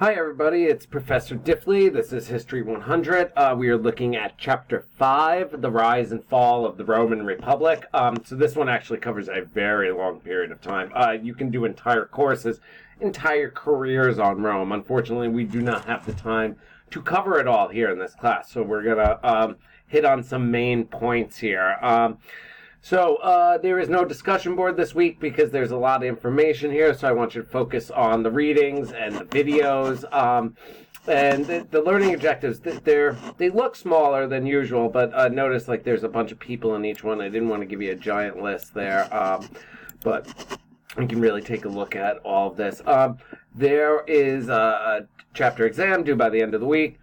Hi everybody, it's Professor Diffley. This is History 100. We are looking at Chapter 5, The Rise and Fall of the Roman Republic. So this one actually covers a very long period of time. You can do entire courses, entire careers on Rome. Unfortunately, we do not have the time to cover it all here in this class. So we're going to hit on some main points here. So there is no discussion board this week because there's a lot of information here, so I want you to focus on the readings and the videos. And the learning objectives, they look smaller than usual, but notice like there's a bunch of people in each one. I didn't want to give you a giant list there, but you can really take a look at all of this. There is a chapter exam due by the end of the week.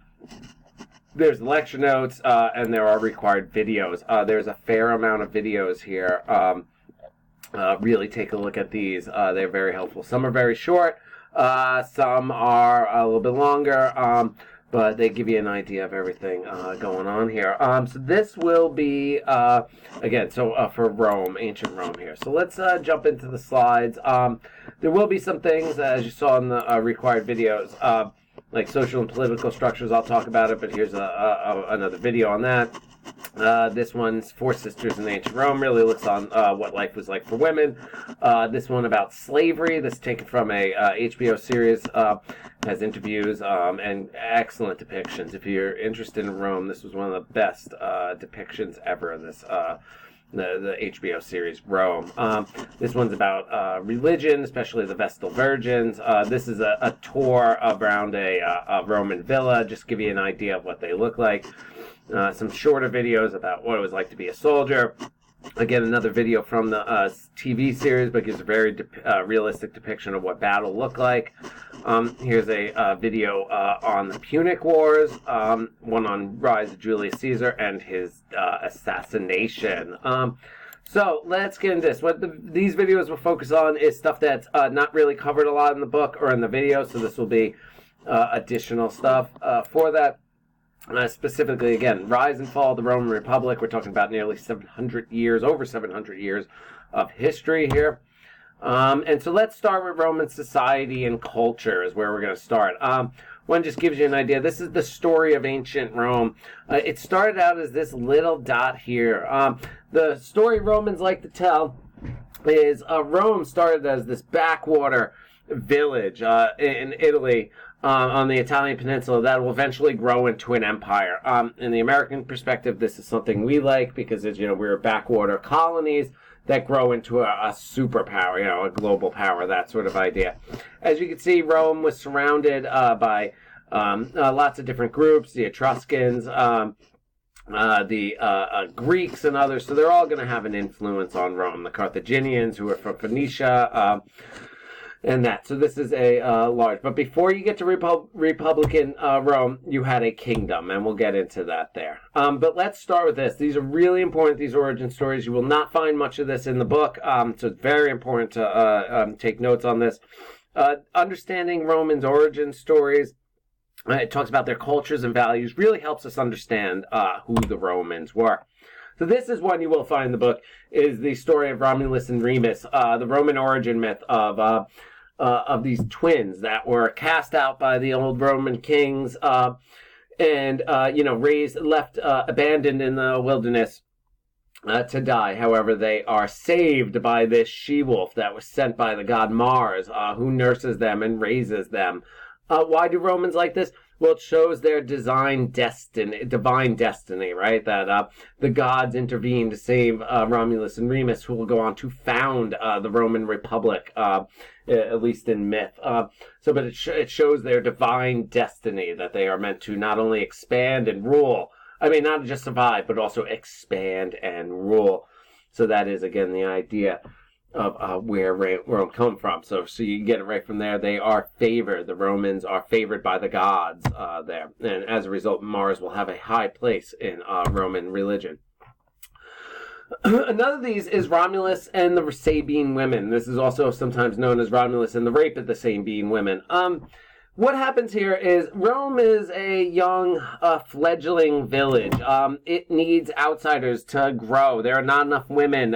There's lecture notes, and there are required videos. There's a fair amount of videos here. Really take a look at these. They're very helpful. Some are very short. Some are a little bit longer, but they give you an idea of everything going on here. So this will be, again, for Rome, ancient Rome here. So let's jump into the slides. There will be some things, as you saw in the required videos, like social and political structures. I'll talk about it, but here's another video on that. This one's Four Sisters in Ancient Rome, really looks on what life was like for women. This one about slavery, this is taken from a HBO series, has interviews and excellent depictions. If you're interested in Rome, this was one of the best depictions ever in this the HBO series Rome. This one's about religion, especially the Vestal Virgins. This is a tour around a Roman villa, just to give you an idea of what they look like. Some shorter videos about what it was like to be a soldier. Again, another video from the TV series, but gives a very realistic depiction of what battle looked like. Here's a video on the Punic Wars, one on rise of Julius Caesar and his assassination. So let's get into this. What these videos will focus on is stuff that's not really covered a lot in the book or in the video, so this will be additional stuff for that. Specifically, again, rise and fall of the Roman Republic. We're talking about nearly 700 years, over 700 years of history here. And so let's start with Roman society and culture is where we're going to start. One just gives you an idea. This is the story of ancient Rome. It started out as this little dot here. The story Romans like to tell is Rome started as this backwater village in Italy, on the Italian peninsula that will eventually grow into an empire. In the American perspective, this is something we like because, as you know, we're backwater colonies that grow into a superpower, a global power, that sort of idea. As you can see, Rome was surrounded by lots of different groups, the Etruscans, the Greeks and others, so they're all going to have an influence on Rome. The Carthaginians, who are from Phoenicia, and that. So this is a large. But before you get to Republican Rome, you had a kingdom, and we'll get into that there. But let's start with this. These are really important, these origin stories. You will not find much of this in the book, so it's very important to take notes on this. Understanding Romans' origin stories, it talks about their cultures and values, really helps us understand who the Romans were. So this is one you will find in the book, is the story of Romulus and Remus, the Roman origin myth of these twins that were cast out by the old Roman kings and left abandoned in the wilderness to die. However, they are saved by this she-wolf that was sent by the god Mars, who nurses them and raises them. Why do Romans like this? Well, it shows their divine destiny, right? That the gods intervened to save Romulus and Remus, who will go on to found the Roman Republic, at least in myth. But it shows their divine destiny, that they are meant to not only expand and rule, not just survive, but also expand and rule. So that is, again, the idea of where Rome come from. So you can get it right from there. They are favored. The Romans are favored by the gods there. And as a result, Mars will have a high place in Roman religion. Another of these is Romulus and the Sabine women. This is also sometimes known as Romulus and the rape of the Sabine women. What happens here is Rome is a young, fledgling village. It needs outsiders to grow. There are not enough women.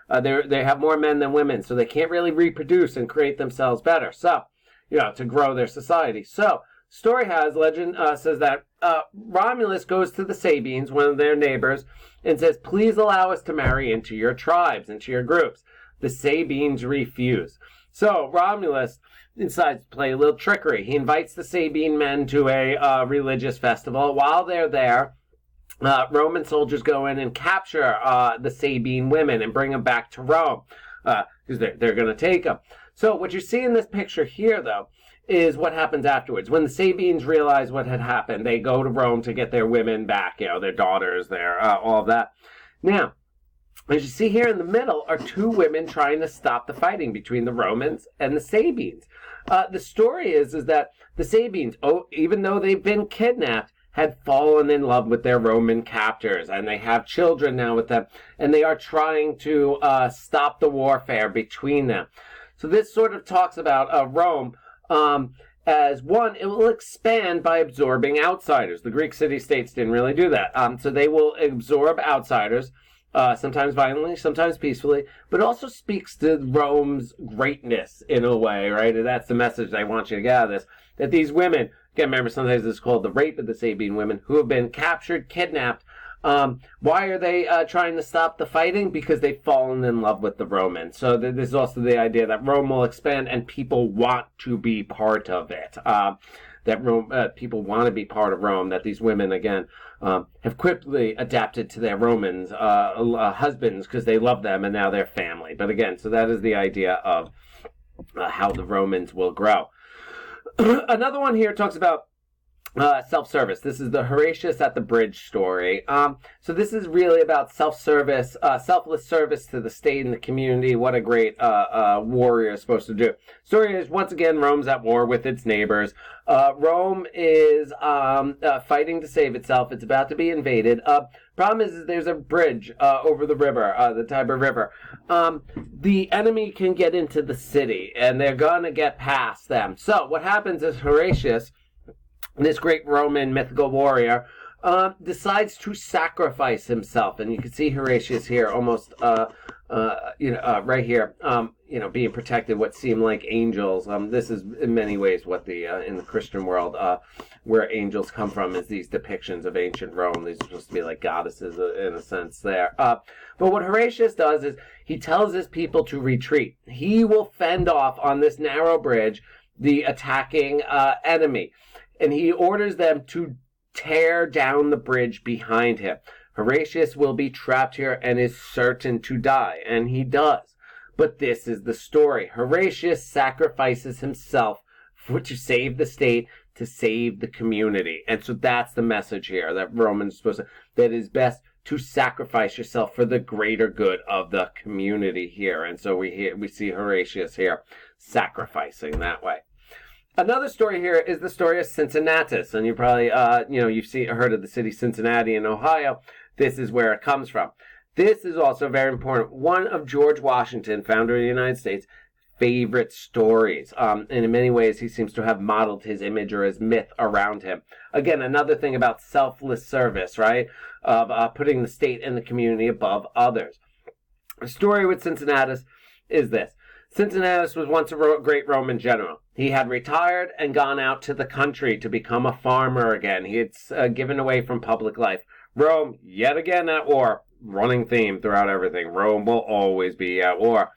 They have more men than women, so they can't really reproduce and create themselves better. So to grow their society. So, legend says that Romulus goes to the Sabines, one of their neighbors, and says, please allow us to marry into your tribes, into your groups. The Sabines refuse. So Romulus decides to play a little trickery. He invites the Sabine men to a religious festival. While they're there, Roman soldiers go in and capture the Sabine women and bring them back to Rome, because they're going to take them. So what you see in this picture here, though, is what happens afterwards. When the Sabines realize what had happened, they go to Rome to get their women back, their daughters, all of that. Now, as you see here in the middle are two women trying to stop the fighting between the Romans and the Sabines. The story is that the Sabines, even though they've been kidnapped, had fallen in love with their Roman captors, and they have children now with them, and they are trying to stop the warfare between them. So this sort of talks about Rome as one, it will expand by absorbing outsiders. The Greek city-states didn't really do that. So they will absorb outsiders, sometimes violently, sometimes peacefully, but also speaks to Rome's greatness in a way, right? And that's the message I want you to get out of this, that these women, again, remember sometimes it's called the rape of the Sabine women, who have been captured, kidnapped. Why are they trying to stop the fighting? Because they've fallen in love with the Romans. So this is also the idea that Rome will expand and people want to be part of it. That people want to be part of Rome, that these women, again, have quickly adapted to their Romans husbands because they love them and now they're family. But again, so that is the idea of how the Romans will grow. Another one here talks about self-service. This is the Horatius at the Bridge story. So this is really about self-service, selfless service to the state and the community. What a great warrior is supposed to do. Story is, once again, Rome's at war with its neighbors. Rome is fighting to save itself. It's about to be invaded. Problem is there's a bridge over the river, the Tiber River. The enemy can get into the city, and they're going to get past them. So what happens is Horatius, this great Roman mythical warrior, decides to sacrifice himself. And you can see Horatius here almost, right here, being protected, what seem like angels. This is in many ways what in the Christian world, where angels come from, is these depictions of ancient Rome. These are supposed to be like goddesses in a sense there. But what Horatius does is he tells his people to retreat. He will fend off on this narrow bridge the attacking enemy. And he orders them to tear down the bridge behind him. Horatius will be trapped here and is certain to die, and he does. But this is the story. Horatius sacrifices himself to save the state, to save the community. And so that's the message here, that Romans supposed to, that it is best to sacrifice yourself for the greater good of the community here. And so we see Horatius here sacrificing that way. Another story here is the story of Cincinnatus, and you probably, you've heard of the city Cincinnati in Ohio. This is where it comes from. This is also very important. One of George Washington, founder of the United States, favorite stories. And in many ways, he seems to have modeled his image or his myth around him. Again, another thing about selfless service, right? Of putting the state and the community above others. The story with Cincinnatus is this. Cincinnatus was once a great Roman general. He had retired and gone out to the country to become a farmer again. He had given away from public life. Rome, yet again at war. Running theme throughout everything. Rome will always be at war.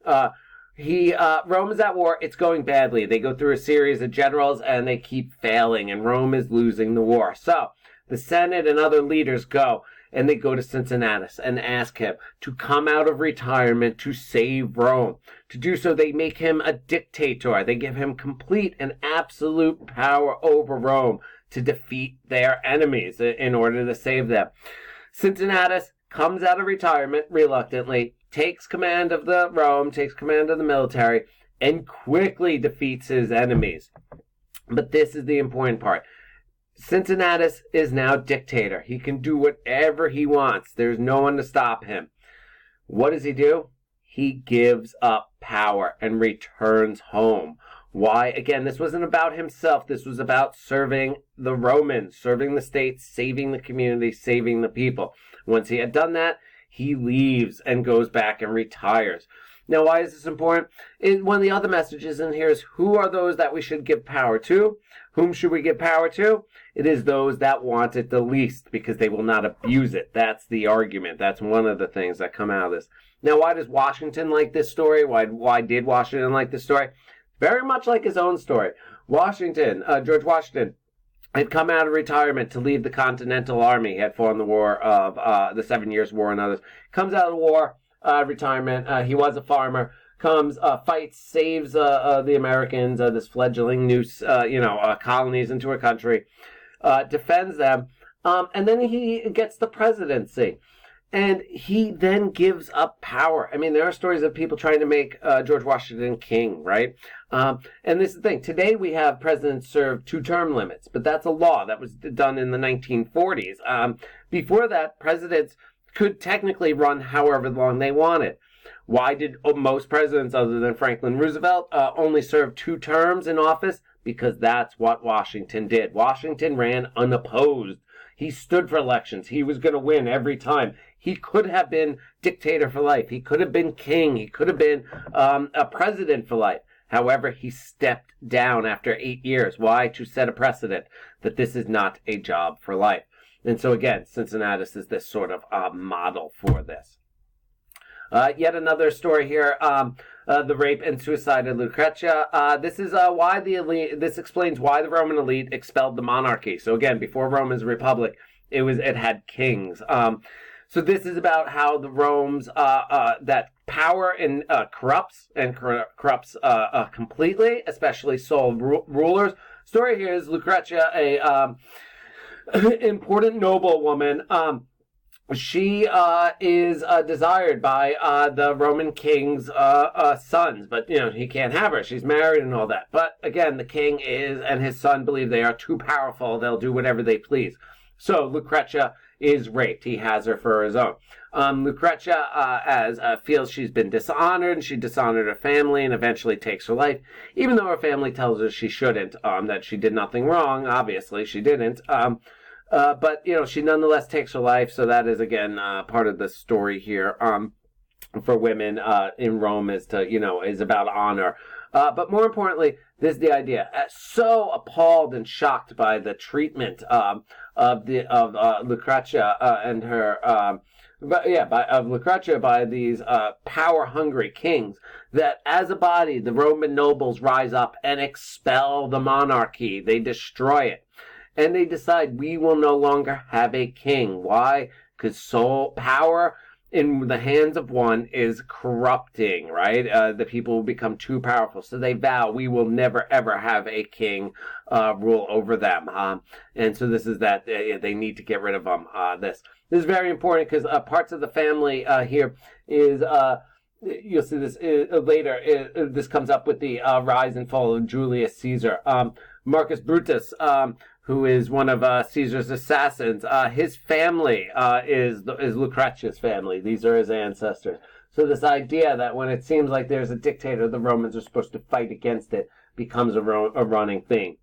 Rome is at war. It's going badly. They go through a series of generals and they keep failing, and Rome is losing the war. So the Senate and other leaders go, and they go to Cincinnatus and ask him to come out of retirement to save Rome. To do so, they make him a dictator. They give him complete and absolute power over Rome to defeat their enemies in order to save them. Cincinnatus comes out of retirement reluctantly, takes command of Rome, takes command of the military, and quickly defeats his enemies. But this is the important part. Cincinnatus is now dictator. He can do whatever he wants. There's no one to stop him. What does he do? He gives up power and returns home. Why? Again, this wasn't about himself. This was about serving the Romans, serving the state, saving the community, saving the people. Once he had done that, he leaves and goes back and retires. Now, why is this important? One of the other messages in here is, who are those that we should give power to? Whom should we give power to? It is those that want it the least, because they will not abuse it. That's the argument. That's one of the things that come out of this. Now, why does Washington like this story? Why did Washington like this story? Very much like his own story. George Washington, had come out of retirement to leave the Continental Army. He had fought in the war of the 7 Years' War and others. Comes out of the war, retirement. He was a farmer. Comes, fights, saves the Americans, this fledgling new, colonies into a country, defends them, and then he gets the presidency. And he then gives up power. I mean, there are stories of people trying to make George Washington king, right? And this is the thing. Today we have presidents serve 2-term limits, but that's a law that was done in the 1940s. Before that, presidents could technically run however long they wanted. Why did most presidents, other than Franklin Roosevelt, only serve 2 terms in office? Because that's what Washington did. Washington ran unopposed. He stood for elections. He was going to win every time. He could have been dictator for life. He could have been king. He could have been a president for life. However, he stepped down after 8 years. Why? To set a precedent that this is not a job for life. And so again, Cincinnatus is this sort of model for this. Yet another story here, the rape and suicide of Lucretia. This is why the elite. This explains why the Roman elite expelled the monarchy. So again, before Rome's republic, it had kings. So this is about how the Rome's that power corrupts completely, especially sole rulers. Story here is Lucretia, a important noblewoman. She is desired by the Roman king's sons, but he can't have her. She's married and all that. But again, the king and his son believe they are too powerful. They'll do whatever they please. So Lucretia is raped. He has her for his own. Lucretia feels she's been dishonored, and she dishonored her family, and eventually takes her life, even though her family tells her she shouldn't. That she did nothing wrong. Obviously, she didn't. But she nonetheless takes her life. So that is again part of the story here. For women in Rome is about honor. But more importantly, this is the idea. So appalled and shocked by the treatment of Lucretia and her, of Lucretia by these power-hungry kings, that as a body, the Roman nobles rise up and expel the monarchy. They destroy it. And they decide, we will no longer have a king. Why? Because power in the hands of one is corrupting, right? The people will become too powerful. So they vow, we will never, ever have a king rule over them. And so this is that they need to get rid of them. This is very important because parts of the family here is... you'll see this later. This comes up with the rise and fall of Julius Caesar. Marcus Brutus, who is one of Caesar's assassins, his family is Lucretia's family. These are his ancestors. So this idea that when it seems like there's a dictator, the Romans are supposed to fight against it becomes a running theme.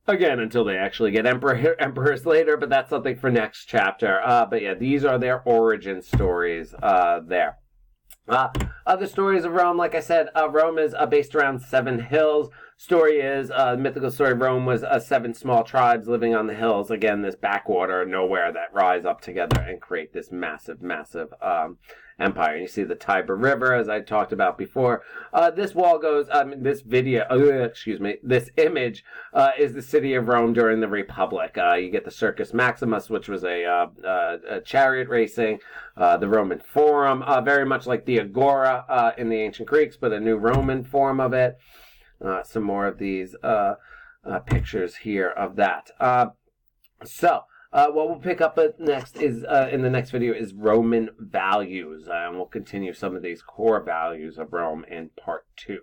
Again, until they actually get emperors later, but that's something for next chapter. But yeah, these are their origin stories there. Other stories of Rome, like I said, Rome is based around 7 hills. Story is, mythical story of Rome was 7 small tribes living on the hills. Again, this backwater, nowhere that rise up together and create this massive, massive empire. You see the Tiber River, as I talked about before. This wall goes, this image is the city of Rome during the Republic. You get the Circus Maximus, which was a chariot racing, the Roman Forum, very much like the Agora in the ancient Greeks, but a new Roman form of it. Some more of these pictures here of that. What we'll pick up next is in the next video is Roman values, and we'll continue some of these core values of Rome in part 2.